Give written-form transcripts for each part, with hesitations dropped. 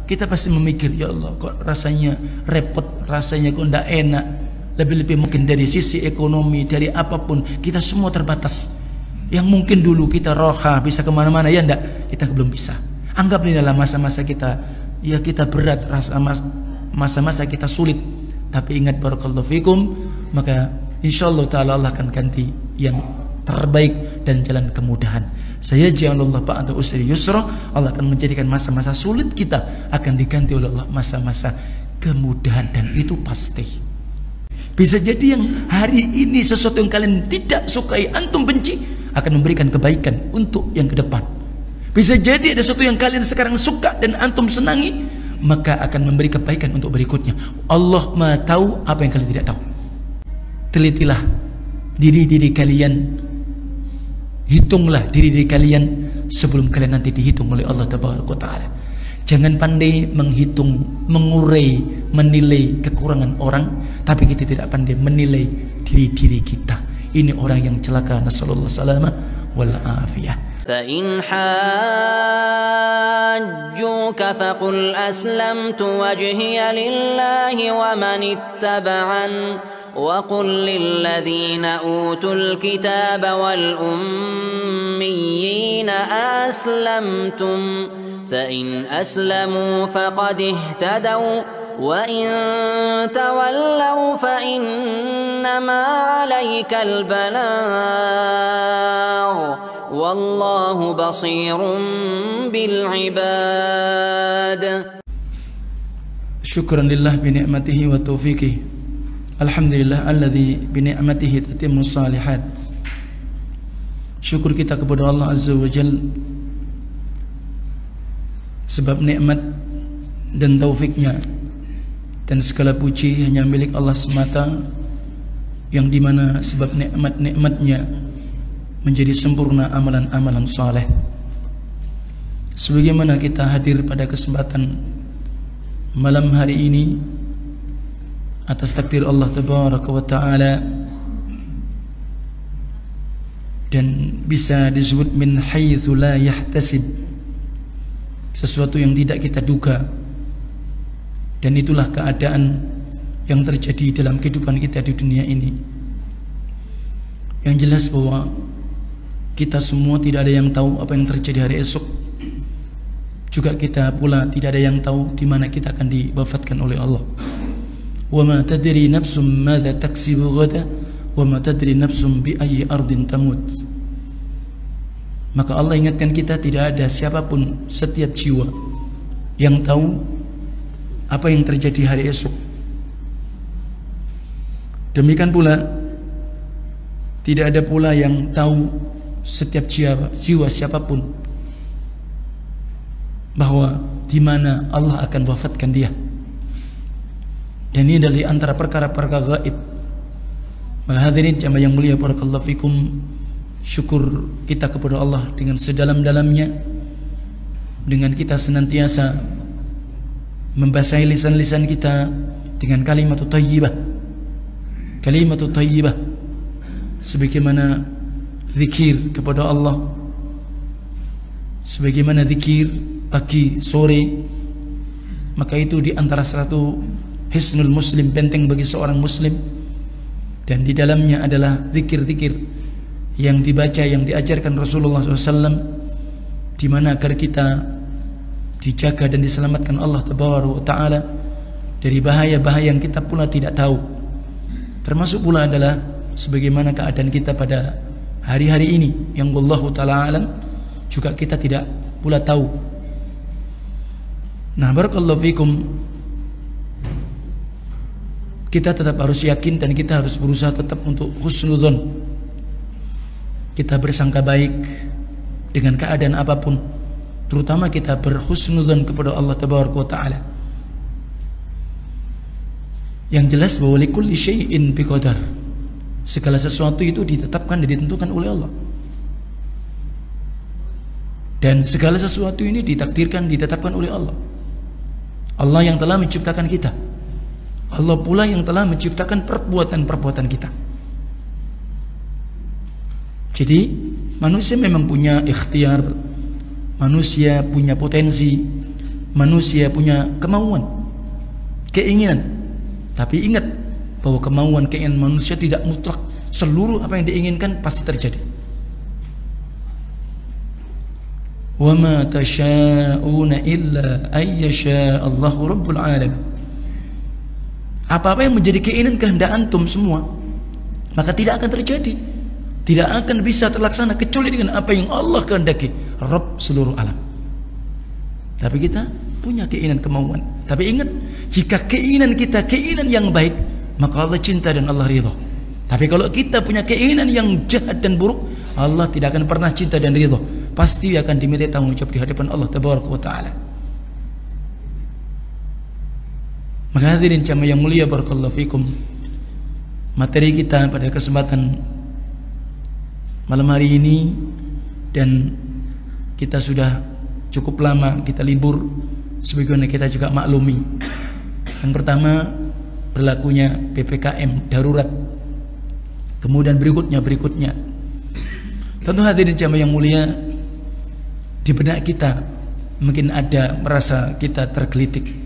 kita pasti memikir, ya Allah kok rasanya repot, rasanya kok tidak enak. Lebih-lebih mungkin dari sisi ekonomi, dari apapun, kita semua terbatas. Yang mungkin dulu kita roha, bisa kemana-mana, ya enggak, kita belum bisa. Anggap ini adalah masa-masa kita, ya kita berat, masa-masa kita sulit. Tapi ingat barakallahu fikum, maka insyaallah ta'ala Allah akan ganti yang terbaik dan jalan kemudahan. Saya ja'alallah ba'da usri yusra, Allah akan menjadikan masa-masa sulit kita akan diganti oleh Allah masa-masa kemudahan, dan itu pasti. Bisa jadi yang hari ini sesuatu yang kalian tidak sukai, antum benci, akan memberikan kebaikan untuk yang ke depan. Bisa jadi ada sesuatu yang kalian sekarang suka dan antum senangi, maka akan memberi kebaikan untuk berikutnya. Allah Maha tahu apa yang kalian tidak tahu. Telitilah diri kalian, hitunglah diri kalian sebelum kalian nanti dihitung oleh Allah Taala. Jangan pandai menghitung, mengurai, menilai kekurangan orang, tapi kita tidak pandai menilai diri kita. Ini orang yang celaka. Nasallallahu salamah wal afiyah. فإن حاجوك فقل أسلمت وجهي لله ومن اتبعن وقل للذين أوتوا الكتاب والأميين أسلمتم فإن أسلموا فقد اهتدوا وإن تولوا فإنما عليك البلاغ والله بصير بالعباد. شكرا لله بنعمته وتوفيقه. الحمد لله الذي بنعمته تتم الصالحات. Syukur kita kepada Allah Azza wa Jal, sebab nikmat dan taufiknya dan segala puji hanya milik Allah semata, yang dimana sebab nikmat-nikmatnya menjadi sempurna amalan-amalan saleh. Sebagaimana kita hadir pada kesempatan malam hari ini atas takdir Allah Tabaraka wa Ta'ala, dan bisa disebut min haitsu la yahtasib, sesuatu yang tidak kita duga. Dan itulah keadaan yang terjadi dalam kehidupan kita di dunia ini. Yang jelas bahwa kita semua tidak ada yang tahu apa yang terjadi hari esok. Juga kita pula tidak ada yang tahu di mana kita akan diwafatkan oleh Allah. Wa ma tadri nafsum madza taksibu ghada wa ma tadri nafsum bi ayyi ardin tamut. Maka Allah ingatkan kita, tidak ada siapapun, setiap jiwa yang tahu apa yang terjadi hari esok. Demikian pula tidak ada pula yang tahu, setiap jiwa siapapun, bahwa di mana Allah akan wafatkan dia. Dan ini dari antara perkara-perkara gaib. Malah hadirin jamaah yang mulia, barakallahu fikum, syukur kita kepada Allah dengan sedalam-dalamnya, dengan kita senantiasa membasahi lisan-lisan kita dengan kalimat thayyibah. Kalimat thayyibah sebagaimana zikir kepada Allah, sebagaimana zikir pagi sore, maka itu di antara satu hisnul muslim, benteng bagi seorang muslim. Dan di dalamnya adalah zikir-zikir yang dibaca, yang diajarkan Rasulullah SAW, di mana agar kita dijaga dan diselamatkan Allah Taala dari bahaya-bahaya yang kita pula tidak tahu. Termasuk pula adalah sebagaimana keadaan kita pada hari-hari ini yang wallahu ta'ala alam juga kita tidak pula tahu. Nah, barakallahu fikum, kita tetap harus yakin dan kita harus berusaha tetap untuk husnudzon. Kita bersangka baik dengan keadaan apapun, terutama kita berhusnudzon kepada Allah Tabaraka wa Ta'ala. Yang jelas bahwa likulli syai'in biqadar, segala sesuatu itu ditetapkan dan ditentukan oleh Allah. Dan segala sesuatu ini ditakdirkan, ditetapkan oleh Allah. Allah yang telah menciptakan kita, Allah pula yang telah menciptakan perbuatan-perbuatan kita. Jadi manusia memang punya ikhtiar, manusia punya potensi, Manusia punya kemauan, keinginan. Tapi ingat bahwa kemauan, keinginan manusia tidak mutlak. Seluruh apa yang diinginkan pasti terjadi. Wa ma tasha'una illa ayyasha Allahu rabbul alamin. Apa-apa yang menjadi keinginan kehendak antum semua, maka tidak akan terjadi, tidak akan bisa terlaksana kecuali dengan apa yang Allah kehendaki, Rabb seluruh alam. Tapi kita punya keinginan, kemauan. Tapi ingat, jika keinginan kita keinginan yang baik, maka Allah cinta dan Allah ridha. Tapi kalau kita punya keinginan yang jahat dan buruk, Allah tidak akan pernah cinta dan ridha. Pasti akan diminta tanggung jawab di hadapan Allah Tabaraka wa Ta'ala. Maka hadirin jamaah yang mulia, barakallahu fikum, materi kita pada kesempatan malam hari ini, dan kita sudah cukup lama kita libur, sebagaimana kita juga maklumi. Yang pertama, berlakunya PPKM darurat. Kemudian berikutnya. Tentu hadirin jamaah yang mulia, di benak kita mungkin ada merasa kita tergelitik.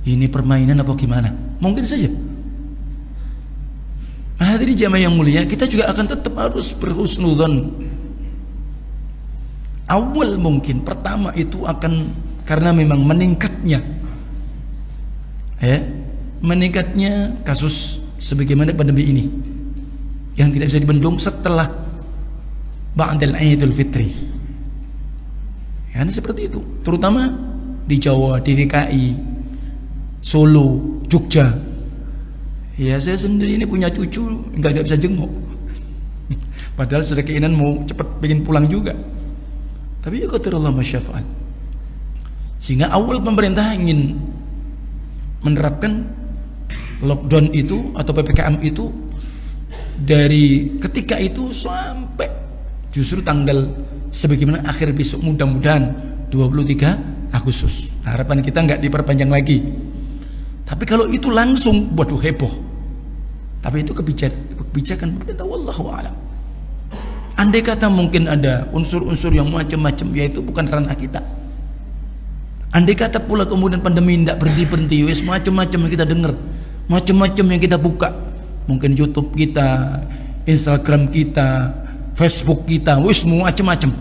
Ini permainan apa gimana? Mungkin saja. Hadirin jamaah yang mulia, kita juga akan tetap harus berhusnudzon. Awal mungkin pertama itu akan karena memang meningkatnya kasus sebagaimana pandemi ini yang tidak bisa dibendung setelah ba'dal Idul Fitri. Ya, seperti itu. Terutama di Jawa, di DKI, Solo, Jogja. Ya, saya sendiri ini punya cucu nggak bisa jenguk. Padahal sudah keinginan mau cepat pengen pulang juga. Tapi ya qadarullah masyafa'al. Sehingga awal pemerintah ingin menerapkan lockdown itu atau PPKM itu dari ketika itu sampai justru tanggal sebagaimana akhir besok, mudah-mudahan 23 Agustus. Harapan kita nggak diperpanjang lagi. Tapi kalau itu langsung, waduh heboh. Tapi itu kebijakan pemerintah, wallahu a'lam. Andai kata mungkin ada unsur-unsur yang macam-macam, yaitu bukan ranah kita. Andai kata pula kemudian pandemi tidak berhenti-berhenti, wis macam-macam yang kita dengar, macam-macam yang kita buka, mungkin YouTube kita, Instagram kita, Facebook kita, wis macam-macam.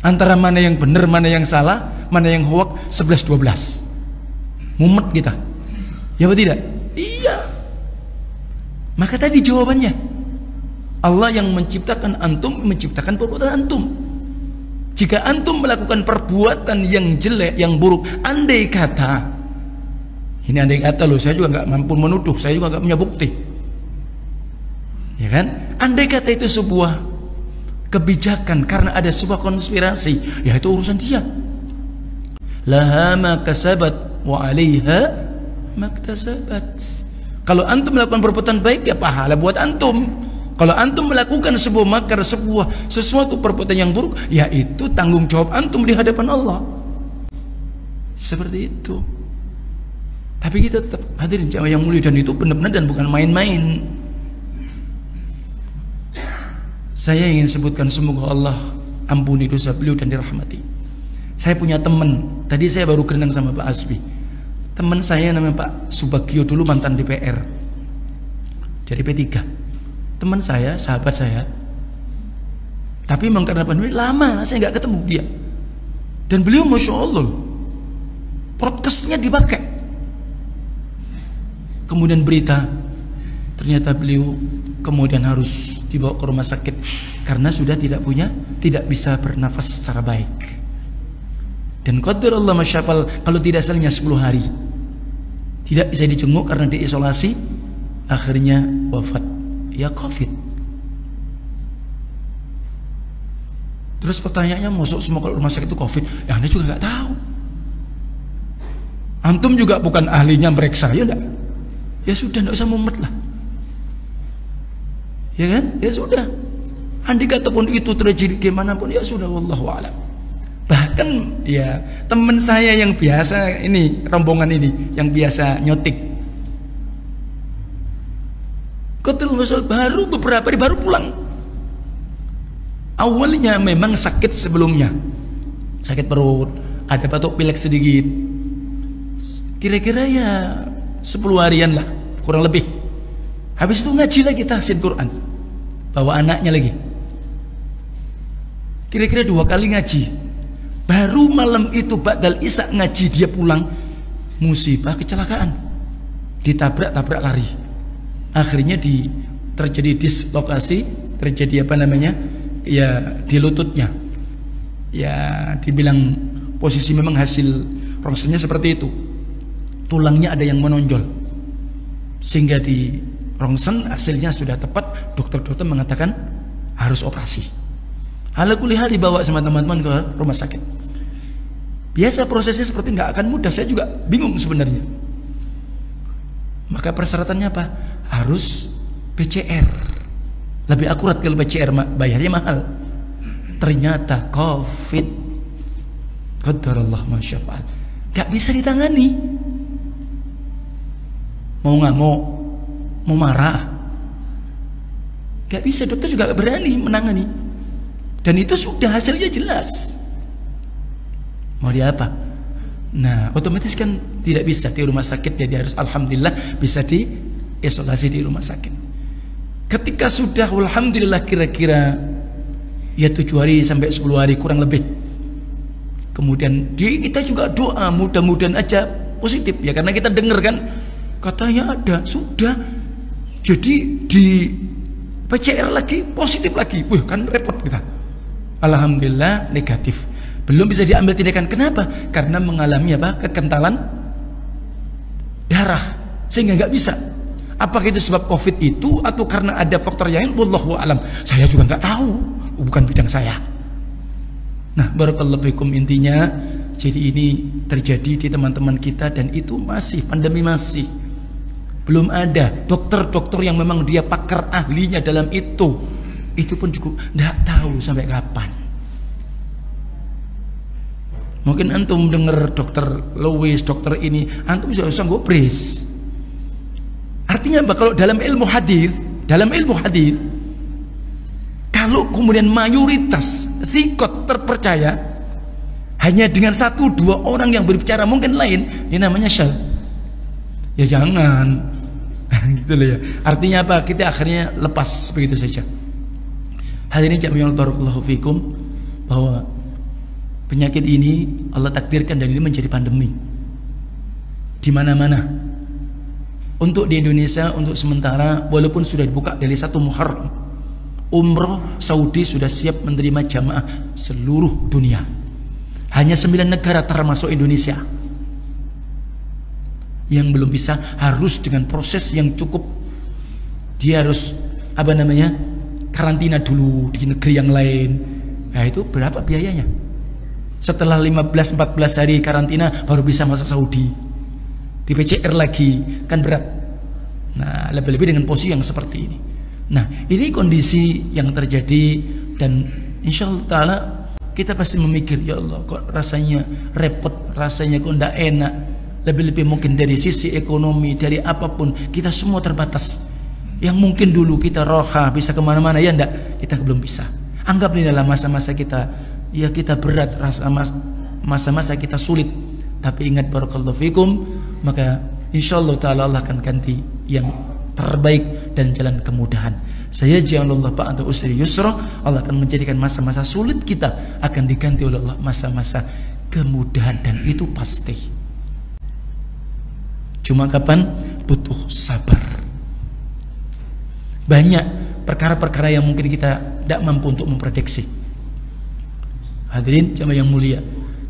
Antara mana yang benar, mana yang salah, mana yang hoak, 11-12. Mumet kita. Ya atau tidak? Iya. Maka tadi jawabannya, Allah yang menciptakan antum, menciptakan perbuatan antum. Jika antum melakukan perbuatan yang jelek, yang buruk, andai kata, ini andai kata loh, saya juga nggak mampu menuduh, saya juga nggak punya bukti, ya kan? Andai kata itu sebuah kebijakan karena ada sebuah konspirasi, ya itu urusan dia. Laha ma kasabat wa 'alaiha maktasabat. Kalau antum melakukan perbuatan baik, ya pahala buat antum. Kalau antum melakukan sebuah makar, sesuatu perbuatan yang buruk, ya itu tanggung jawab antum di hadapan Allah. Seperti itu. Tapi kita tetap hadirin jamaah yang mulia, dan itu benar-benar dan bukan main-main. Saya ingin sebutkan, semoga Allah ampuni dosa beliau dan dirahmati. Saya punya teman, tadi saya baru kenang sama Pak Asbi. Teman saya namanya Pak Subagio, dulu mantan DPR dari P3. Teman saya, sahabat saya. Tapi memang karena pandemi lama saya nggak ketemu dia. Dan beliau masya Allah, podcastnya dipakai. Kemudian berita, ternyata beliau kemudian harus dibawa ke rumah sakit karena sudah tidak bisa bernafas secara baik. Dan qadar Allah masyafal, kalau tidak salahnya 10 hari tidak bisa dijenguk karena diisolasi, akhirnya wafat. Ya COVID. Terus pertanyaannya, masuk semua kalau rumah sakit itu COVID? Ya Anda juga nggak tahu. Antum juga bukan ahlinya meriksa, ya enggak? Ya sudah, enggak usah mumet lah. Ya kan? Ya sudah. Andai kata pun itu terjadi gimana pun, ya sudah, wallahu a'lam. Bahkan ya teman saya yang biasa ini, rombongan ini yang biasa nyotik, baru beberapa hari baru pulang. Awalnya memang sakit sebelumnya, sakit perut, ada batuk pilek sedikit, kira-kira ya 10 harian lah kurang lebih. Habis itu ngaji lagi tahsin Quran, bawa anaknya lagi, kira-kira 2 kali ngaji. Baru malam itu ba'dal isya ngaji dia pulang, musibah kecelakaan, ditabrak lari. Akhirnya terjadi dislokasi, terjadi apa namanya ya di lututnya, ya dibilang posisi memang hasil rongsennya seperti itu, tulangnya ada yang menonjol, sehingga di rongsen hasilnya sudah tepat, dokter mengatakan harus operasi. Ala kulli hal dibawa sama teman-teman ke rumah sakit. Biasa prosesnya seperti nggak akan mudah, saya juga bingung sebenarnya. Maka persyaratannya apa? Harus PCR. Lebih akurat kalau PCR bayarnya mahal. Ternyata COVID. Qadarullah masyaallah. Gak bisa ditangani. Mau ngamuk, mau marah, gak bisa, dokter juga gak berani menangani. Dan itu sudah hasilnya jelas. Mau dia apa? Nah, otomatis kan tidak bisa di rumah sakit, jadi harus alhamdulillah bisa diisolasi di rumah sakit. Ketika sudah alhamdulillah kira-kira ya 7 hari sampai 10 hari kurang lebih, kemudian kita juga doa mudah-mudahan aja positif ya, karena kita dengar kan katanya ada, sudah jadi di PCR lagi positif lagi, wih kan repot kita. Alhamdulillah negatif, belum bisa diambil tindakan. Kenapa? Karena mengalami apa? Kekentalan darah, sehingga nggak bisa. Apakah itu sebab COVID itu atau karena ada faktor yang lain? Wallahu alam. Saya juga nggak tahu, bukan bidang saya. Nah, barakallahu fikum, intinya jadi ini terjadi di teman-teman kita, dan itu masih pandemi, masih belum ada dokter-dokter yang memang dia pakar ahlinya dalam itu pun cukup nggak tahu sampai kapan. Mungkin antum dengar dokter Lewis, dokter ini, antum bisa sanggup bris. Artinya apa? Kalau dalam ilmu hadis, kalau kemudian mayoritas thiqat terpercaya hanya dengan 1-2 orang yang berbicara mungkin lain, ini namanya syadz. Ya jangan gitu loh ya. Artinya apa? Kita akhirnya lepas begitu saja. Hadirin jami'an barakallahu fikum, bahwa penyakit ini Allah takdirkan dan ini menjadi pandemi di mana-mana. Untuk di Indonesia untuk sementara, walaupun sudah dibuka dari 1 Muharram, umroh Saudi sudah siap menerima jamaah seluruh dunia. Hanya 9 negara termasuk Indonesia yang belum bisa, harus dengan proses yang cukup. Dia harus apa namanya, karantina dulu di negeri yang lain. Nah itu berapa biayanya? Setelah 15-14 hari karantina baru bisa masuk Saudi, di PCR lagi, kan berat. Nah lebih-lebih dengan posisi yang seperti ini. Nah ini kondisi yang terjadi, dan insya Allah ta'ala kita pasti memikir, ya Allah kok rasanya repot, rasanya kok tidak enak. Lebih-lebih mungkin dari sisi ekonomi, dari apapun, kita semua terbatas. Yang mungkin dulu kita roha bisa kemana-mana, ya enggak, kita belum bisa. Anggap ini adalah masa-masa kita, ya kita berat, masa-masa kita sulit. Tapi ingat barakallahu fikum, maka insyaallah ta'ala Allah akan ganti yang terbaik dan jalan kemudahan. Saya ja'alallahu ba'da usri yusra, Allah akan menjadikan masa-masa sulit kita akan diganti oleh Allah masa-masa kemudahan, dan itu pasti. Cuma kapan? Butuh sabar. Banyak perkara-perkara yang mungkin kita tidak mampu untuk memprediksi. Hadirin jamaah yang mulia,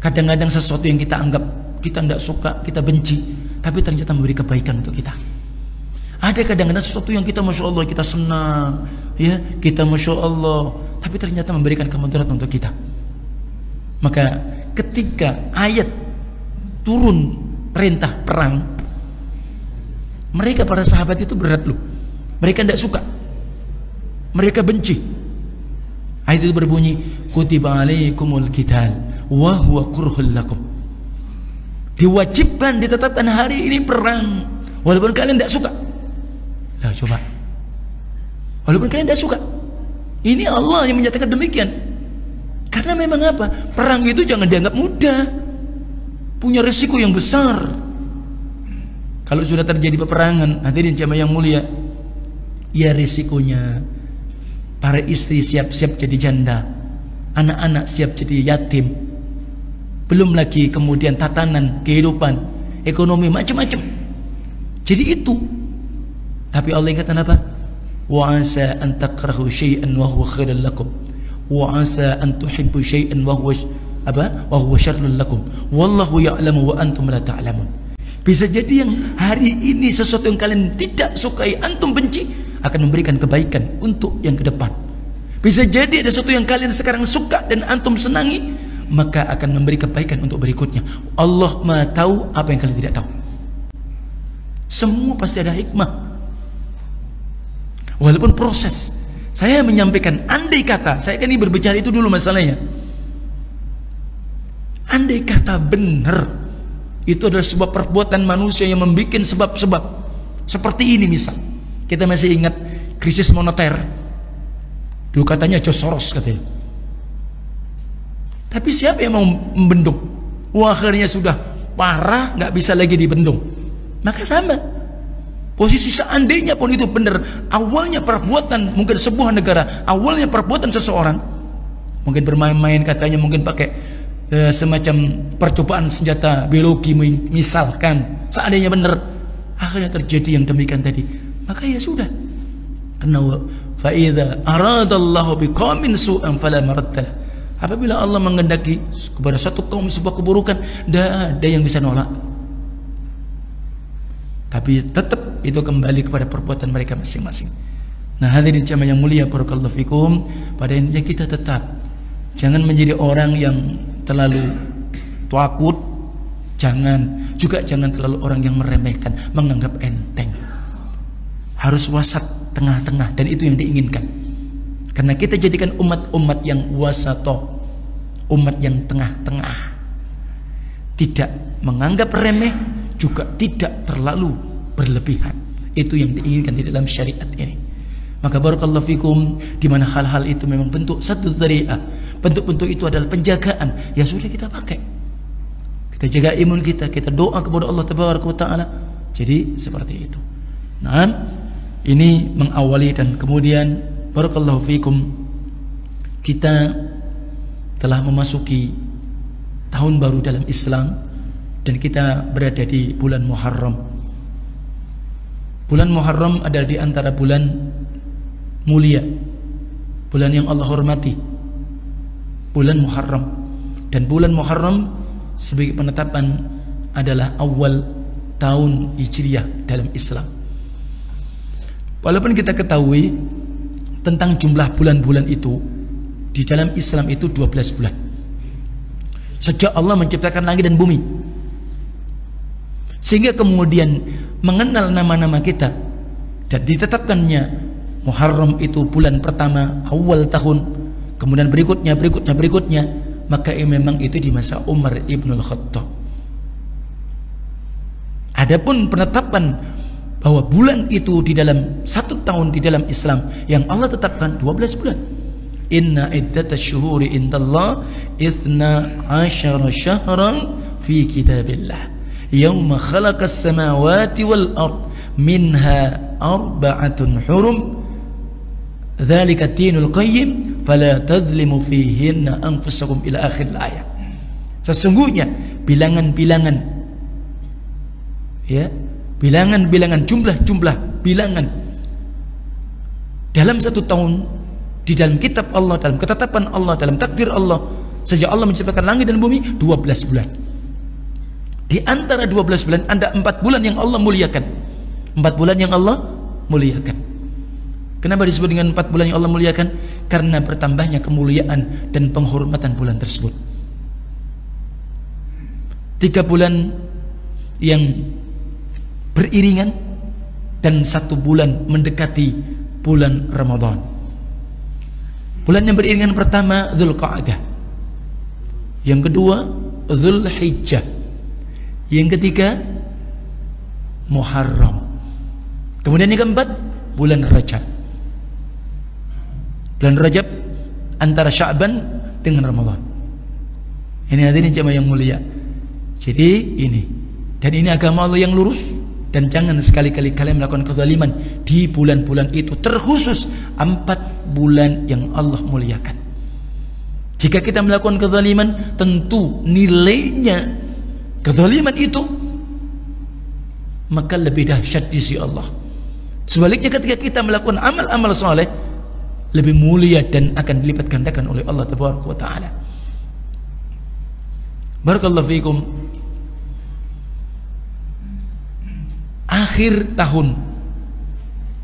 kadang-kadang sesuatu yang kita anggap kita tidak suka, kita benci, tapi ternyata memberi kebaikan untuk kita. Ada kadang-kadang sesuatu yang kita masya Allah, kita senang, ya kita masya Allah, tapi ternyata memberikan kemudaratan untuk kita. Maka ketika ayat turun perintah perang, mereka para sahabat itu berat loh. Mereka tidak suka, mereka benci. Ayat itu berbunyi, kutiba alaikumul qital wa huwa kurhul lakum. Diwajibkan, ditetapkan hari ini perang, walaupun kalian tidak suka. Nah coba, walaupun kalian tidak suka, ini Allah yang menyatakan demikian. Karena memang apa? Perang itu jangan dianggap mudah, punya resiko yang besar. Kalau sudah terjadi peperangan, hadirin jamaah yang mulia, ya risikonya para istri siap-siap jadi janda, anak-anak siap jadi yatim, belum lagi kemudian tatanan kehidupan ekonomi macam-macam. Jadi itu. Tapi Allah ingatkan apa? Wa asa an takrahu syai'an wa huwa khairul lakum, wa asa an tuhibbu syai'an wa huwa apa? Wa huwa syarrul lakum, wallahu ya'lamu wa antum la ta'lamun. Bisa jadi yang hari ini sesuatu yang kalian tidak sukai, antum benci, akan memberikan kebaikan untuk yang ke depan. Bisa jadi ada sesuatu yang kalian sekarang suka dan antum senangi, maka akan memberi kebaikan untuk berikutnya. Allah Maha tahu apa yang kalian tidak tahu. Semua pasti ada hikmah. Walaupun proses. Saya menyampaikan, andai kata, saya kan ini berbicara itu dulu masalahnya. Andai kata benar itu adalah sebuah perbuatan manusia yang membuat sebab-sebab seperti ini, misal kita masih ingat krisis moneter dulu, katanya George Soros katanya. Tapi siapa yang mau membendung? Wah, akhirnya sudah parah, nggak bisa lagi dibendung. Maka sama posisi, seandainya pun itu benar, awalnya perbuatan mungkin sebuah negara, awalnya perbuatan seseorang mungkin bermain-main, katanya mungkin pakai semacam percobaan senjata biologi misalkan, seandainya benar akhirnya terjadi yang demikian tadi, maka ya sudah, karena fa idza aradallahu biqaumin su'an fala maradda. Apabila Allah menghendaki kepada satu kaum sebuah keburukan, tidak ada yang bisa nolak. Tapi tetap itu kembali kepada perbuatan mereka masing-masing. Nah, hadirin jamaah yang mulia, barakallahu fikum, pada intinya kita tetap jangan menjadi orang yang terlalu takut, jangan terlalu orang yang meremehkan, menganggap enteng. Harus wasat, tengah-tengah, dan itu yang diinginkan. Karena kita jadikan umat-umat yang wasato, umat yang tengah-tengah, tidak menganggap remeh, juga tidak terlalu berlebihan. Itu yang diinginkan di dalam syariat ini. Maka barakallahu fikum, di mana hal-hal itu memang bentuk satu dzari'ah, bentuk-bentuk itu adalah penjagaan, ya sudah kita pakai, kita jaga imun kita, kita doa kepada Allah tabaraka wa taala. Jadi seperti itu. Nah, ini mengawali, dan kemudian barakallahu fikum, kita telah memasuki tahun baru dalam Islam, dan kita berada di bulan Muharram. Bulan Muharram adalah di antara bulan mulia, bulan yang Allah hormati, bulan Muharram. Dan bulan Muharram sebagai penetapan adalah awal tahun Hijriah dalam Islam. Walaupun kita ketahui tentang jumlah bulan-bulan itu, di dalam Islam itu 12 bulan sejak Allah menciptakan langit dan bumi, sehingga kemudian mengenal nama-nama kita dan ditetapkannya Muharram itu bulan pertama awal tahun, kemudian berikutnya, maka memang itu di masa Umar Ibnul Khattab. Adapun penetapan bahwa bulan itu di dalam satu tahun di dalam Islam yang Allah tetapkan 12 bulan. Inna iddatash syuhuri indallah 12 syahran fi kitabillah yauma khalaqas samawati wal ard minha arba'atun hurum dzalika dinul qayyim fala tadzlimu fihinna anfusakum ila akhir ayat. Sesungguhnya bilangan-bilangan, ya, bilangan-bilangan, jumlah-jumlah bilangan dalam satu tahun di dalam kitab Allah, dalam ketetapan Allah, dalam takdir Allah, sejak Allah menciptakan langit dan bumi 12 bulan. Di antara 12 bulan ada 4 bulan yang Allah muliakan. 4 bulan yang Allah muliakan. Kenapa disebut dengan 4 bulan yang Allah muliakan? Karena bertambahnya kemuliaan dan penghormatan bulan tersebut. 3 bulan yang beriringan dan 1 bulan mendekati bulan Ramadan. Bulan yang beriringan pertama Dzulqa'dah, yang kedua Dzulhijjah, yang ketiga Muharram, kemudian yang keempat bulan Rajab. Bulan Rajab antara Sya'ban dengan Ramadan. Ini hadirin jemaah yang mulia. Jadi ini, dan ini agama Allah yang lurus Dan jangan sekali-kali kalian melakukan kezaliman di bulan-bulan itu, terkhusus 4 bulan yang Allah muliakan. Jika kita melakukan kezaliman, tentu nilainya kezaliman itu maka lebih dahsyat di sisi Allah. Sebaliknya ketika kita melakukan amal-amal soleh, lebih mulia dan akan dilipat gandakan oleh Allah Tabaraka wa Ta'ala. Barakallahu fiikum. Akhir tahun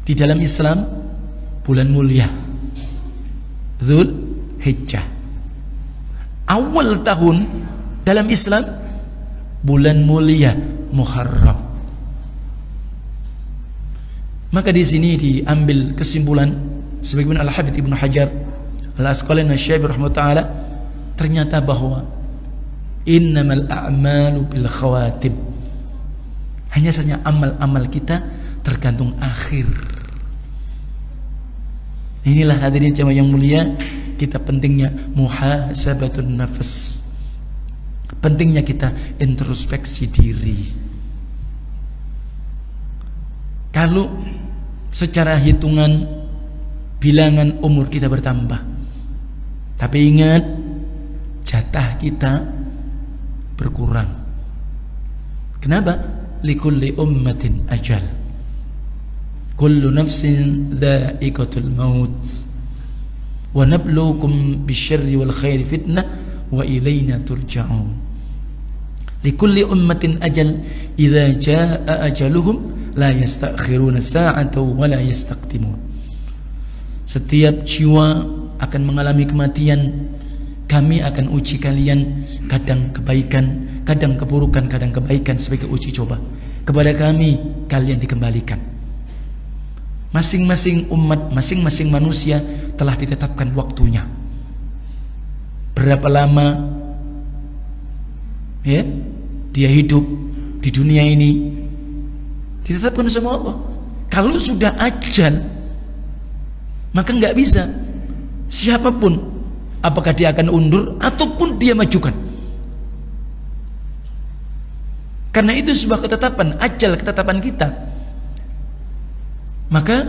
di dalam Islam bulan mulia Dzul Hijjah. Awal tahun dalam Islam bulan mulia Muharram. Maka di sini diambil kesimpulan sebagaimana Al-Hafidz Ibnu Hajar Al-Asqalani Asy-Syafi'i rahimahullah, ternyata bahwa innamal a'malu bil khawatim. Hanya saja amal-amal kita tergantung akhir. Inilah hadirin jamaah yang mulia, kita pentingnya muhasabatun nafs. Pentingnya kita introspeksi diri. Kalau secara hitungan bilangan umur kita bertambah, tapi ingat jatah kita berkurang. Kenapa? Likulli ummatin ajal, kullu nafsin dha'iqatul maut, wa nabluukum bisyarri wal khairi fitnah wa ilayna turja'un. Likulli ummatin ajal, idza jaa ajaluhum la yastakhiruna sa'atan wa la yastaqdimun. Setiap jiwa akan mengalami kematian. Kami akan uji kalian, kadang kebaikan, kadang keburukan, kadang kebaikan sebagai uji coba. Kepada kami kalian dikembalikan. Masing-masing umat, masing-masing manusia telah ditetapkan waktunya. Berapa lama ya dia hidup di dunia ini ditetapkan sama Allah. Kalau sudah ajal, maka nggak bisa siapapun, apakah dia akan undur ataupun dia majukan. Karena itu sebuah ketetapan, ajal ketetapan kita. Maka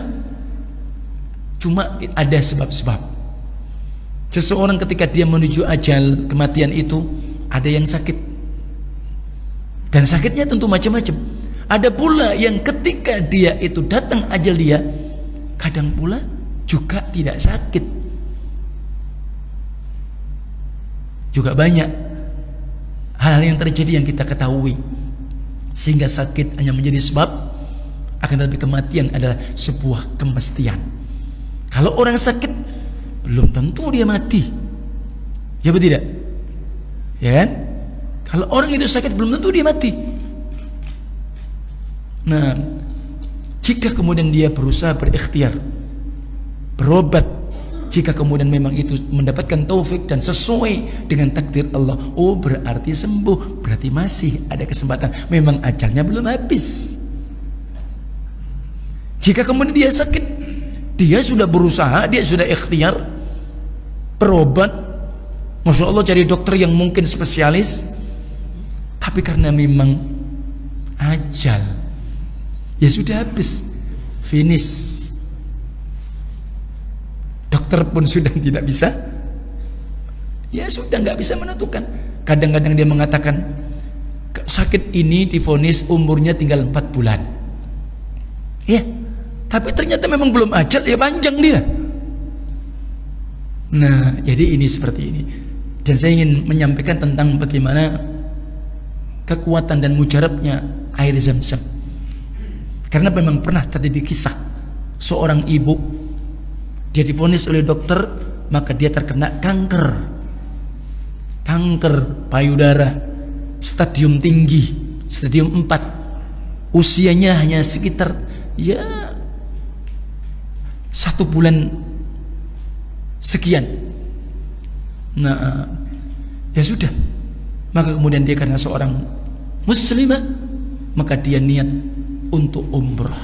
cuma ada sebab-sebab. Seseorang ketika dia menuju ajal kematian itu, ada yang sakit. Dan sakitnya tentu macam-macam. Ada pula yang ketika dia itu datang ajal dia, kadang pula juga tidak sakit. Juga banyak hal yang terjadi yang kita ketahui, sehingga sakit hanya menjadi sebab, akan tetapi kematian adalah sebuah kemestian. Kalau orang sakit belum tentu dia mati, ya betul tidak? Ya kan? Kalau orang itu sakit belum tentu dia mati. Nah, jika kemudian dia berusaha berikhtiar, berobat, jika kemudian memang itu mendapatkan taufik dan sesuai dengan takdir Allah, oh berarti sembuh, berarti masih ada kesempatan, memang ajalnya belum habis. Jika kemudian dia sakit, dia sudah berusaha, dia sudah ikhtiar, berobat, Masya Allah cari dokter yang mungkin spesialis, tapi karena memang ajal, ya sudah habis, finish. Dokter pun sudah tidak bisa, ya sudah nggak bisa menentukan. Kadang-kadang dia mengatakan sakit ini divonis umurnya tinggal 4 bulan, ya, tapi ternyata memang belum ajal, ya panjang dia. Nah, jadi ini seperti ini. Dan saya ingin menyampaikan tentang bagaimana kekuatan dan mujarabnya air Zam-Zam. Karena memang pernah terjadi kisah seorang ibu, dia divonis oleh dokter, maka dia terkena kanker payudara stadium tinggi, stadium 4. Usianya hanya sekitar ya 1 bulan sekian. Nah, ya sudah, maka kemudian dia karena seorang muslimah, maka dia niat untuk umrah.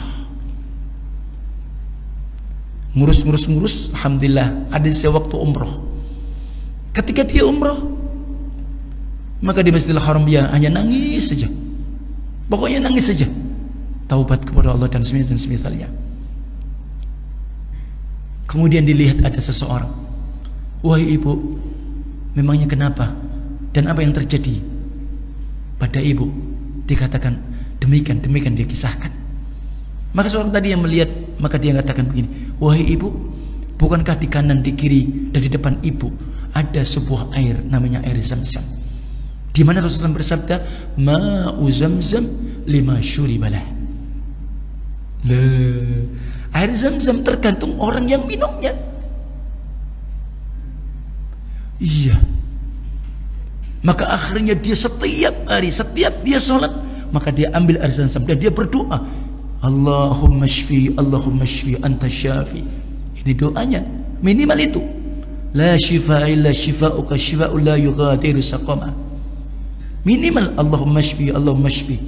Ngurus, alhamdulillah ada sisa waktu umrah. Ketika dia umrah, maka di Masjidil Haram dia hanya nangis saja, pokoknya nangis saja. taubat kepada Allah dan semisalnya. Kemudian dilihat ada seseorang, wahai ibu, memangnya kenapa dan apa yang terjadi pada ibu? Dikatakan demikian dia kisahkan. Maka seorang tadi yang melihat, maka dia katakan begini, wahai ibu, bukankah di kanan, di kiri dan di depan ibu ada sebuah air namanya air Zamzam, di mana Rasulullah bersabda, ma'u Zamzam lima syuribalah. Air Zamzam tergantung orang yang minumnya. Iya. Maka akhirnya dia setiap hari, setiap dia sholat, maka dia ambil air Zamzam dan dia berdoa, Allahumma shfi, Allahumma shfi, anta syafi. Ini doanya, minimal itu. La shifa illa shifa'uka shifa'u la yughadiru saqama. Minimal Allahumma shfi, Allahumma shfi.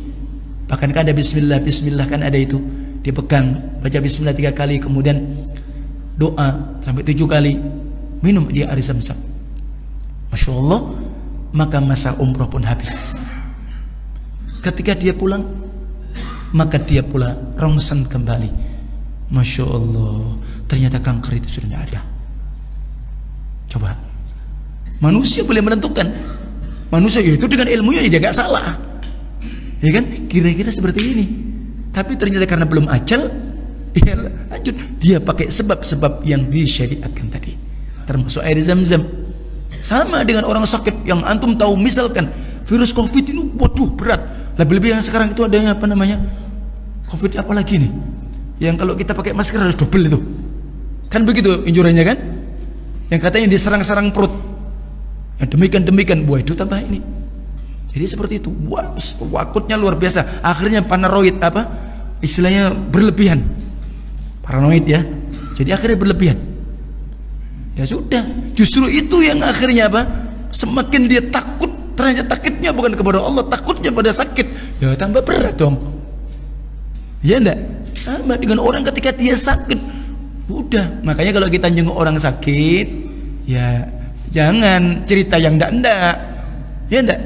Bahkan kan ada bismillah, bismillah kan ada itu. Dia pegang, baca bismillah 3 kali, kemudian doa sampai 7 kali, minum dia air Zamzam. Masya Allah. Maka masa umroh pun habis. Ketika dia pulang, maka dia pula rongsen kembali. Masya Allah, ternyata kanker itu sudah tidak ada. Coba, manusia boleh menentukan. Manusia itu dengan ilmunya dia gak salah, ya kan? Kira-kira seperti ini. Tapi ternyata karena belum ajal, ya lanjut. Dia pakai sebab-sebab yang disyariatkan tadi, termasuk air Zamzam. Sama dengan orang sakit yang antum tahu, misalkan virus COVID ini, waduh berat. Lebih-lebih yang sekarang itu adanya apa namanya, COVID apa lagi nih, yang kalau kita pakai masker harus double itu, kan begitu injurannya kan, yang katanya diserang-serang perut, yang demikian, wah itu tambah ini. Jadi seperti itu, wah takutnya luar biasa. Akhirnya paranoid, apa istilahnya, berlebihan, paranoid ya. Jadi akhirnya berlebihan. Ya sudah, justru itu yang akhirnya apa? Semakin dia takut, ternyata takutnya bukan kepada Allah, takutnya pada sakit. Ya tambah berat dong. Ya enggak? Sama dengan orang ketika dia sakit. Udah, makanya kalau kita jenguk orang sakit, ya jangan cerita yang enggak. Ya enggak?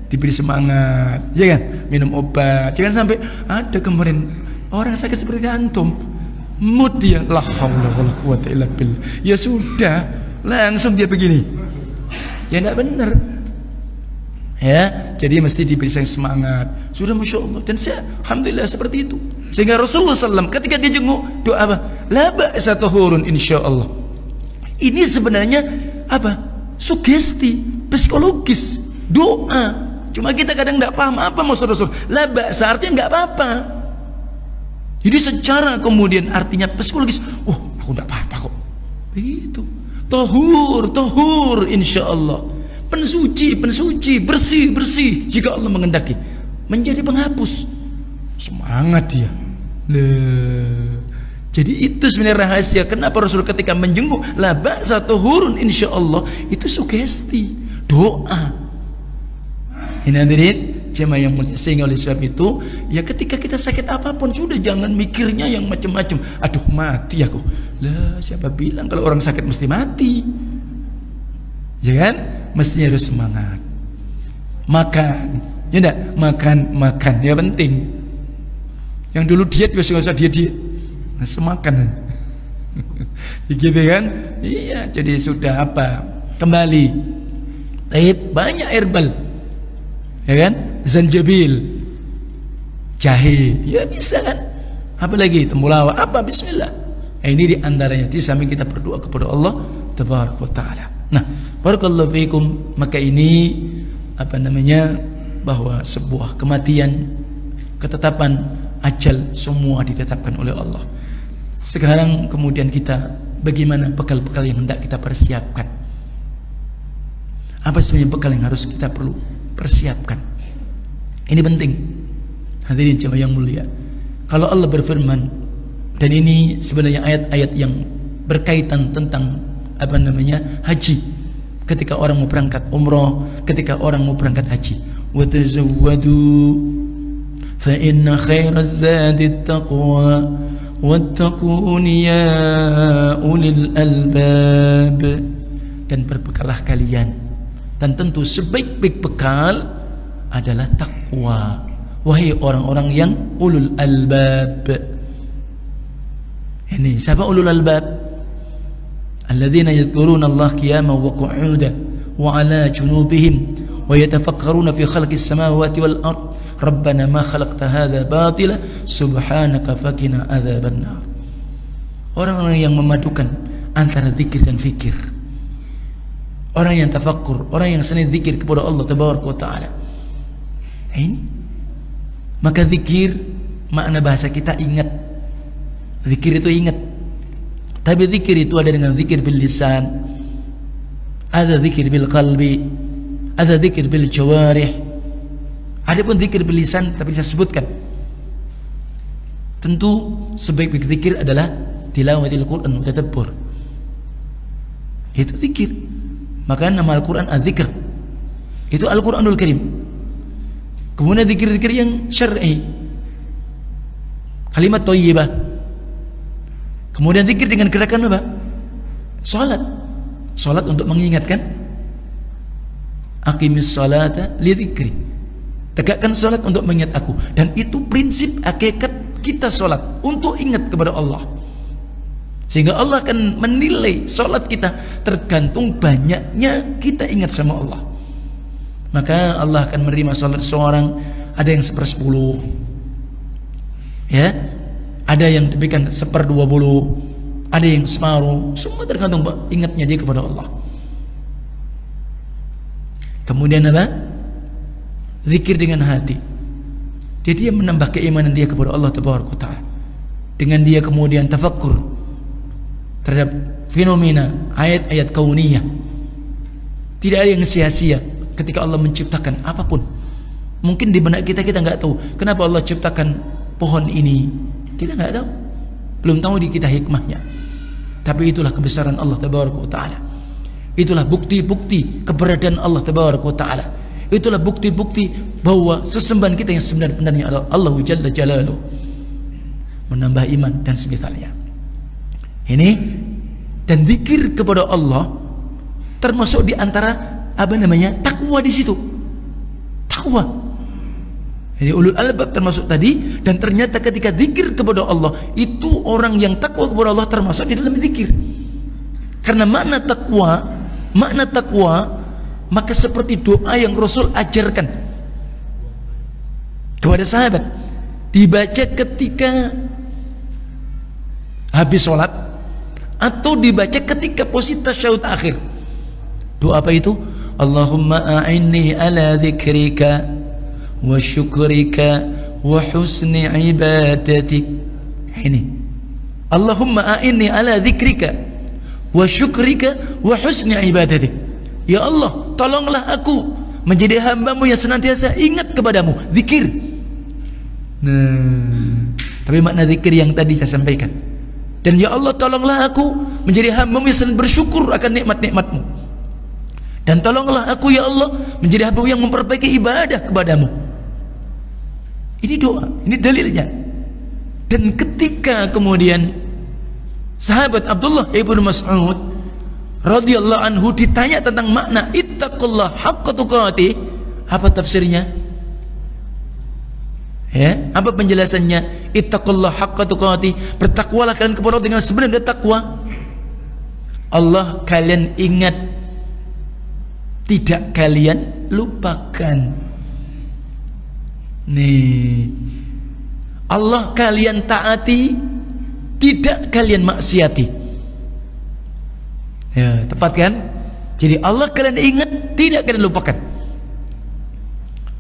Diberi semangat, ya kan? Minum obat. Jangan sampai ada kemarin orang sakit seperti antum, mood dia, la haula wala quwata illa billah. Ya sudah, langsung dia begini. Ya enggak benar. Ya, jadi mesti diberi semangat. Sudah Masya Allah. Dan saya alhamdulillah seperti itu. Sehingga Rasulullah SAW ketika dia jenguk, doa apa? La ba'sa tahurun insyaallah. Ini sebenarnya apa? Sugesti psikologis, doa. Cuma kita kadang enggak paham apa maksud Rasul. La ba'sa artinya enggak apa-apa. Jadi secara kemudian artinya psikologis, aku enggak apa-apa kok. Begitu. Tahur insyaallah. Pensuci, bersih jika Allah mengendaki, menjadi penghapus. Semangat dia. Jadi itu sebenarnya rahasia kenapa Rasul ketika menjenguk la ba'sa tahurun insyaallah, itu sugesti, doa. Ini hadirin jemaah yang mulia, sehingga oleh sebab itu ya ketika kita sakit apapun sudah jangan mikirnya yang macam-macam. Aduh mati aku. Lah siapa bilang kalau orang sakit mesti mati? Ya kan? Mestinya harus semangat. Makan, ya enggak? Makan, ya penting. Yang dulu diet, biasa nggak usah diet. Masih makan. Gitu kan? Iya, jadi sudah apa? Kembali. Banyak herbal, ya kan? Zanjabil, jahe, ya bisa kan? Apalagi temulawak, apa? Bismillah. Ini diantaranya. Di samping kita berdoa kepada Allah Tabaraka wa Ta'ala. Nah, barakallahu fiikum. Maka ini apa namanya, bahwa sebuah kematian, ketetapan ajal semua ditetapkan oleh Allah. Sekarang kemudian kita bagaimana bekal-bekal yang hendak kita persiapkan? Apa sebenarnya bekal yang harus kita perlu persiapkan? Ini penting. Hadirin jemaah yang mulia. Kalau Allah berfirman, dan ini sebenarnya ayat-ayat yang berkaitan tentang apa namanya, haji. Ketika orang mau berangkat umroh, ketika orang mau berangkat haji, wa tazawwadu fa inna khairaz zadi taqwa wattaquni ya ulil albab. Dan berbekalah kalian, dan tentu sebaik-baik bekal adalah takwa. wahai orang-orang yang ulul albab. Ini siapa ulul albab? Alladzina yadhkuruna Allah qiyaman wa qu'udan wa 'ala junubihim wa yatafakkaruna fi khalqis samawati wal ard. Rabbana ma khalaqta hadza batila subhanaka faqina adzabannar. Orang-orang yang memadukan antara zikir dan fikir. Orang yang tafakkur, orang yang seni zikir kepada Allah Tabaraka wa Ta'ala. Ini maka zikir, makna bahasa kita ingat. Zikir itu ingat. Tapi zikir itu ada dengan zikir bil lisan, ada zikir bil qalbi, ada zikir bil jawarih. Adapun zikir bil lisan tapi saya sebutkan. Tentu sebaik-baik zikir adalah tilawatil Quran wa tadabbur. Itu zikir. Maka nama Al-Quran az-zikr. Itu Al-Quranul Karim. Kemudian zikir-zikir yang syar'i, kalimat thayyibah. Kemudian zikir dengan gerakan apa? Salat. Salat untuk mengingatkan. Aqimis salata li dzikri. Tegakkan salat untuk mengingat aku. Dan itu prinsip hakikat kita salat, untuk ingat kepada Allah. Sehingga Allah akan menilai salat kita tergantung banyaknya kita ingat sama Allah. Maka Allah akan menerima salat seorang, ada yang 1/10, ya, ada yang demikian 1/20, ada yang separuh. Semua tergantung ingatnya dia kepada Allah. Kemudian apa? Zikir dengan hati. Dia menambah keimanan dia kepada Allah Tabaraka wa Ta'ala. Dengan dia kemudian tafakkur terhadap fenomena ayat-ayat kauniyah. Tidak ada yang sia-sia ketika Allah menciptakan apapun. Mungkin di benak kita nggak tahu kenapa Allah ciptakan pohon ini, kita nggak tahu, belum tahu di kita hikmahnya. Tapi itulah kebesaran Allah Tabaraka wa Ta'ala. Itulah bukti-bukti keberadaan Allah Tabaraka wa Ta'ala. Itulah bukti-bukti bahwa sesembahan kita yang sebenarnya adalah Allah Jalla Jalaluhu. Menambah iman dan semisalnya. Ini dan zikir kepada Allah termasuk di antara takwa di situ. Takwa. Jadi ulul albab termasuk tadi, dan ternyata ketika zikir kepada Allah itu orang yang takwa kepada Allah termasuk di dalam zikir. Karena makna takwa maka seperti doa yang Rasul ajarkan kepada sahabat, dibaca ketika habis sholat atau dibaca ketika posisi tasyahud akhir. Doa apa itu? Allahumma a'inni ala dzikrika wa syukrika wa husni ibadatik. Ini Allahumma a'inni ala dzikrika wa syukrika wa husni ibadatik. Ya Allah, tolonglah aku menjadi hamba-Mu yang senantiasa ingat kepadamu, zikir. Nah, tapi makna zikir yang tadi saya sampaikan. Dan ya Allah, tolonglah aku menjadi hamba-Mu yang senantiasa bersyukur akan nikmat-nikmat-Mu. Dan tolonglah aku ya Allah menjadi hamba yang memperbaiki ibadah kepadamu. Ini doa, ini dalilnya. Dan ketika kemudian sahabat Abdullah ibnu Mas'ud radhiyallahu anhu ditanya tentang makna ittaqullah haqqa tuqatih, apa tafsirnya? Ya, apa penjelasannya? Ittaqullah haqqa tuqatih, bertakwalah kalian kepada Allah dengan sebenarnya takwa. Allah kalian ingat, tidak kalian lupakan. Nih, Allah kalian taati, tidak kalian maksiati. Ya, tepat kan? Jadi Allah kalian ingat, tidak kalian lupakan.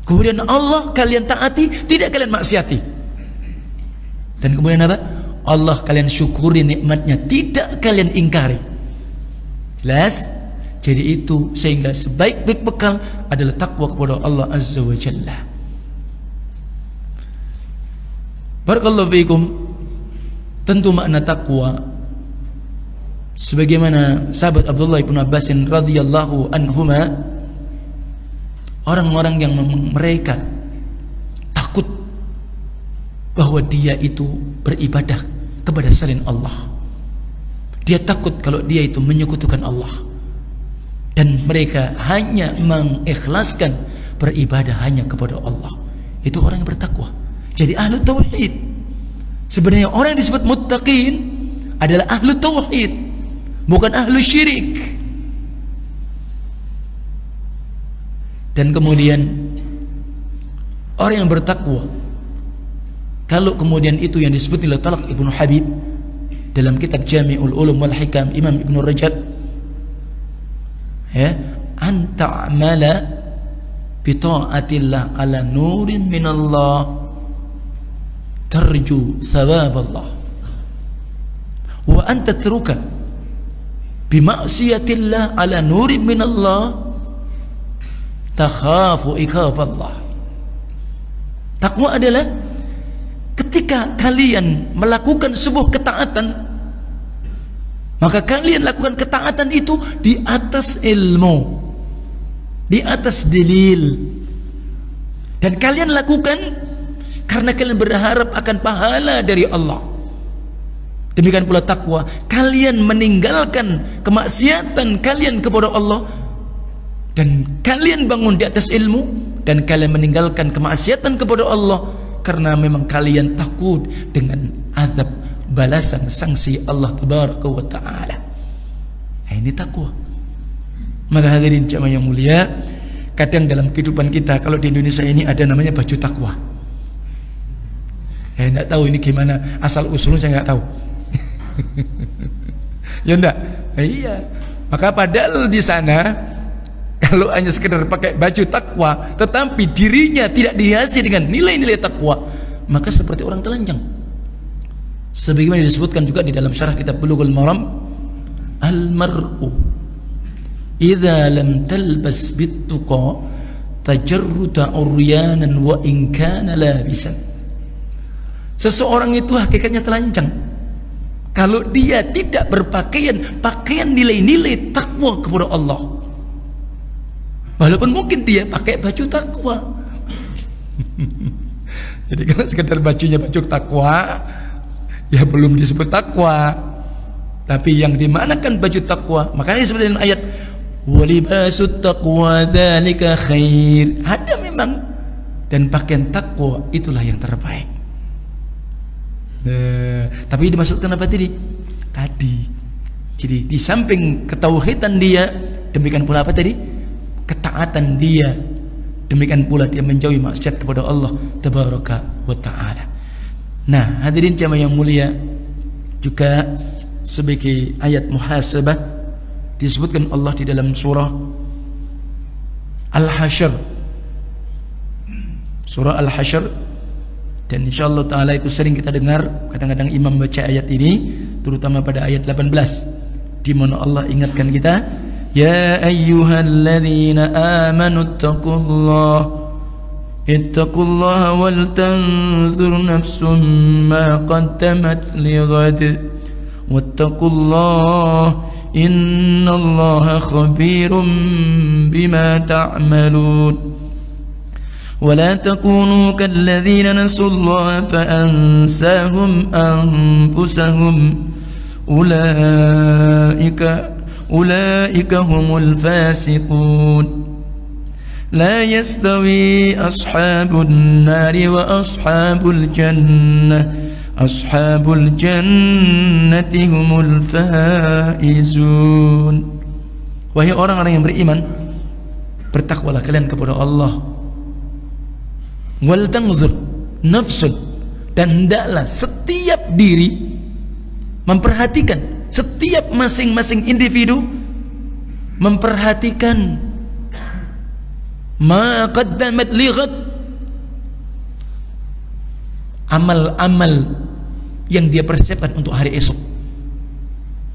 Kemudian Allah kalian taati, tidak kalian maksiati. Dan kemudian apa? Allah kalian syukuri nikmatnya, tidak kalian ingkari. Jelas? Jadi itu sehingga sebaik-baik bekal adalah takwa kepada Allah Azza wa Jalla. Barakallahu fiikum. Tentu makna takwa sebagaimana sahabat Abdullah ibn Abbas radhiyallahu anhuma, orang-orang yang mereka takut bahwa dia itu beribadah kepada selain Allah. Dia takut kalau dia itu menyekutukan Allah, dan mereka hanya mengikhlaskan beribadah hanya kepada Allah. Itu orang yang bertakwa. Jadi ahlu tauhid. Sebenarnya orang yang disebut muttaqin adalah ahlu tauhid, bukan ahlu syirik. Dan kemudian orang yang bertakwa, kalau kemudian itu yang disebut oleh Talaq Ibnu Habib dalam kitab Jami'ul Ulum wal Hikam Imam Ibnu Rajab, ya, anta amala bi ta'atillah ala nurin minallah tarju thawab Allah, wa anta tatruka bi ma'siyatillah ala nurin minallah takhafu iqab Allah. Takwa adalah ketika kalian melakukan sebuah ketaatan, maka kalian lakukan ketaatan itu di atas ilmu, di atas dalil, dan kalian lakukan karena kalian berharap akan pahala dari Allah. Demikian pula takwa, kalian meninggalkan kemaksiatan kalian kepada Allah dan kalian bangun di atas ilmu, dan kalian meninggalkan kemaksiatan kepada Allah karena memang kalian takut dengan azab balasan sanksi Allah tabaraka wa ta'ala. Nah, ini takwa. Maka hadirin jamaah yang mulia, kadang dalam kehidupan kita, kalau di Indonesia ini ada namanya baju takwa. Saya tidak tahu ini gimana asal usulnya, saya nggak tahu. Ya enggak? Iya. Maka padahal di sana kalau hanya sekedar pakai baju takwa tetapi dirinya tidak dihiasi dengan nilai-nilai takwa, maka seperti orang telanjang. Sebagaimana disebutkan juga di dalam syarah kitab Bulughul Maram, al-mar'u idza lam talbas bit-tuqa tajarruda uryanan wa in kana labisan. Seseorang itu hakikatnya telanjang kalau dia tidak berpakaian pakaian nilai-nilai takwa kepada Allah. Walaupun mungkin dia pakai baju takwa. Jadi kalau sekedar bajunya baju takwa, ya belum disebut takwa. Tapi yang dimanakan baju takwa, makanya disebut dalam ayat walibasut taqwa dzalika khair. Ada memang, dan pakaian takwa itulah yang terbaik. Tapi dimaksudkan apa tadi? Jadi di samping ketauhidan dia, demikian pula apa tadi? Ketaatan dia, demikian pula dia menjauhi maksiat kepada Allah tabaraka wa ta'ala. Nah, hadirin jamaah yang mulia, juga sebagai ayat muhasabah disebutkan Allah di dalam surah Al-Hasyr, surah Al-Hasyr, dan insyaallah ta'ala itu sering kita dengar. Kadang-kadang imam baca ayat ini, terutama pada ayat 18, di mana Allah ingatkan kita, ya ayyuhalladzina amanu ittaqullaha wal tanzur nafsum ma qaddamat lighad wattaqullaha innallaha khabirum bima ta'malun. ولا تكونوا كالذين نسوا الله فأنساهم أنفسهم أولئك هم الفاسقون لا يستوي أصحاب النار وأصحاب الجنة أصحاب الجنة هم الفائزون. Wahai orang-orang yang beriman, bertakwalah kalian kepada Allah. Wal tanzur nafsun, dan hendaklah setiap diri memperhatikan, setiap masing-masing individu memperhatikan ma qaddamat lighad, amal-amal yang dia persiapkan untuk hari esok.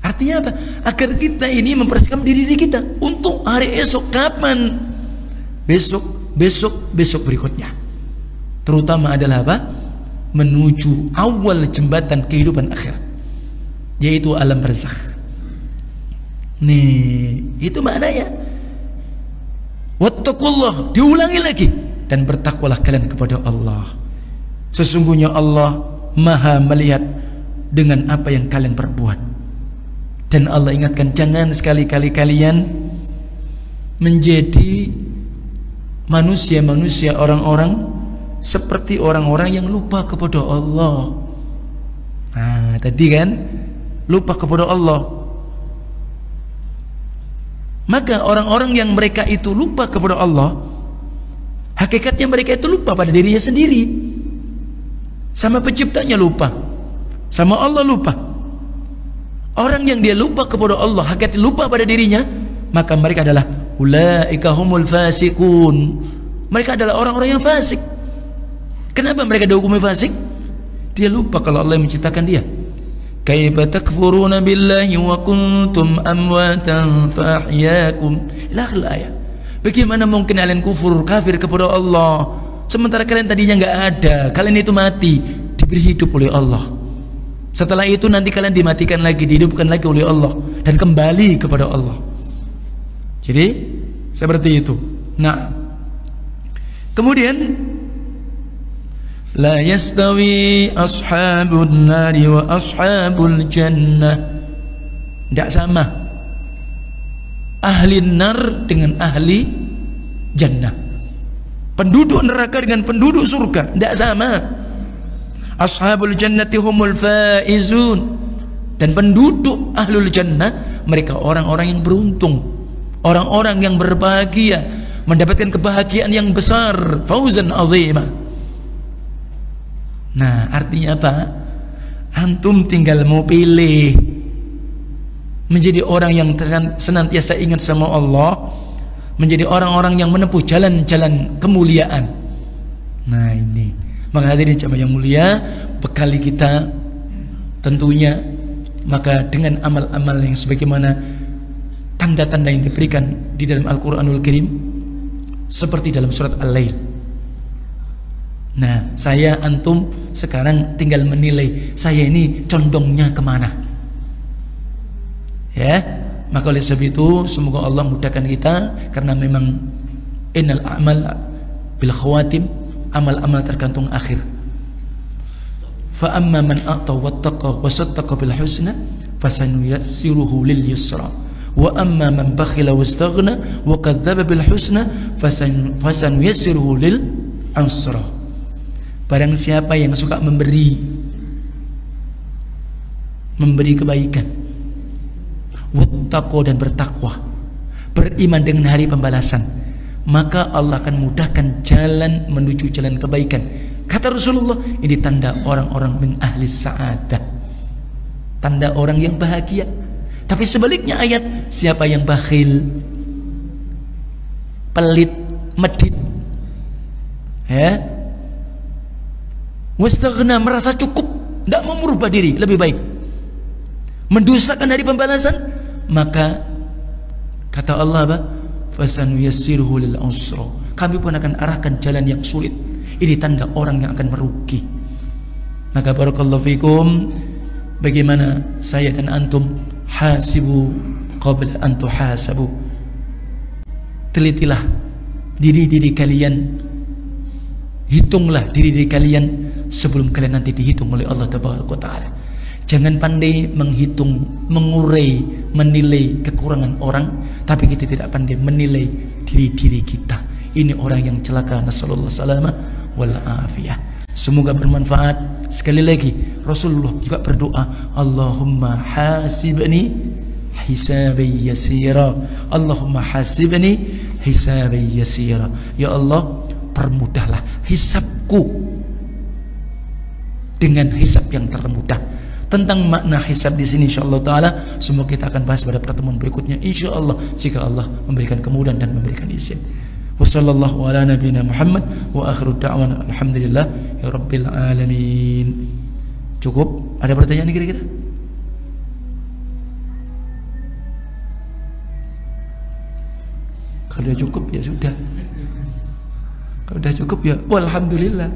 Artinya apa? Agar kita ini mempersiapkan diri kita untuk hari esok. Kapan? Besok berikutnya. Terutama adalah apa? Menuju awal jembatan kehidupan akhirat, yaitu alam barzakh. Nih, itu maknanya. Wattaqullah, diulangi lagi, dan bertakwalah kalian kepada Allah. Sesungguhnya Allah Maha melihat dengan apa yang kalian perbuat. Dan Allah ingatkan, jangan sekali-kali kalian menjadi manusia-manusia, orang-orang seperti orang-orang yang lupa kepada Allah. Nah, tadi kan lupa kepada Allah. Maka orang-orang yang mereka itu lupa kepada Allah, hakikatnya mereka itu lupa pada dirinya sendiri. Sama penciptanya lupa, sama Allah lupa. Orang yang dia lupa kepada Allah, hakikatnya lupa pada dirinya, maka mereka adalah ulaika humul fasiqun. Mereka adalah orang-orang yang fasik. Kenapa mereka dihukumi fasik? Dia lupa kalau Allah yang menciptakan dia. Kaifa takfuruna billahi wa kuntum amwatan fa ahyaakum. Ila akhir ayat. Bagaimana mungkin kalian kafir kepada Allah sementara kalian tadinya enggak ada, kalian itu mati, diberi hidup oleh Allah. Setelah itu nanti kalian dimatikan lagi, dihidupkan lagi oleh Allah dan kembali kepada Allah. Jadi seperti itu. Nah, kemudian la yastawi ashabun nari wa ashabul jannah. Tidak sama ahli nar dengan ahli jannah, penduduk neraka dengan penduduk surga, tidak sama. Ashabul jannati humul faizun, dan penduduk ahlul jannah mereka orang-orang yang beruntung, orang-orang yang berbahagia, mendapatkan kebahagiaan yang besar, fauzan azima. Nah, artinya apa? Antum tinggal mau pilih menjadi orang yang senantiasa ingat sama Allah, menjadi orang-orang yang menempuh jalan-jalan kemuliaan. Nah, ini maka hadirin jamaah yang mulia, bekali kita tentunya maka dengan amal-amal yang sebagaimana tanda-tanda yang diberikan di dalam Al-Quranul Karim, seperti dalam surat Al-Lail. Nah, saya antum sekarang tinggal menilai saya ini condongnya kemana, ya. Maka oleh sebab itu semoga Allah mudahkan kita, karena memang innal a'mal bil khawatim, amal-amal tergantung akhir. Fa amma man a'ta wattaqa wa saddaqa bil husna fasanuyassiruhu lil yusra wa amma man bakhila wastaghna wa kadzdzaba bil husna fasanuyassiruhu lil usra. Barang siapa yang suka memberi kebaikan, wattaqo dan bertakwa, beriman dengan hari pembalasan, maka Allah akan mudahkan jalan menuju jalan kebaikan. Kata Rasulullah, ini tanda orang-orang min ahli sa'adah, tanda orang yang bahagia. Tapi sebaliknya ayat, siapa yang bakhil, pelit, medit, ya, wastaghna, merasa cukup, tidak mau merubah diri, lebih baik mendustakan hari pembalasan, maka kata Allah apa? Fasanuyassiruhu lil usra, kami pun akan arahkan jalan yang sulit. Ini tanda orang yang akan merugi. Maka barakallahu fikum, bagaimana saya dan antum, hasibu qabla an tuhasabu, telitilah diri-diri kalian, hitunglah diri-diri kalian sebelum kalian nanti dihitung oleh Allah Tabaraka Ta'ala. Jangan pandai menghitung, mengurai, menilai kekurangan orang, tapi kita tidak pandai menilai diri-diri kita. Ini orang yang celaka. Nasallallahu salama wal afiyah. Semoga bermanfaat. Sekali lagi Rasulullah juga berdoa, Allahumma hasibni hisabi yasira, Allahumma hasibni hisabi yasira. Ya Allah, permudahlah hisabku dengan hisab yang termudah. Tentang makna hisab di sini insyaallah taala semua kita akan bahas pada pertemuan berikutnya insyaallah, jika Allah memberikan kemudahan dan memberikan izin. Wassallallahu ala nabiyina Muhammad wa akhiru da'wana alhamdulillah ya rabbil alamin. Cukup? Ada pertanyaan kira-kira? Kalau sudah cukup ya sudah. Kalau sudah cukup ya walhamdulillah.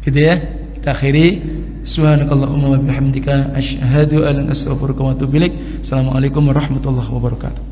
Gitu ya. Kita akhiri. Subhanakallahumma wa bihamdika asyhadu an la ilaha illa anta astaghfiruka wa atubu ilaik. Assalamualaikum warahmatullahi wabarakatuh.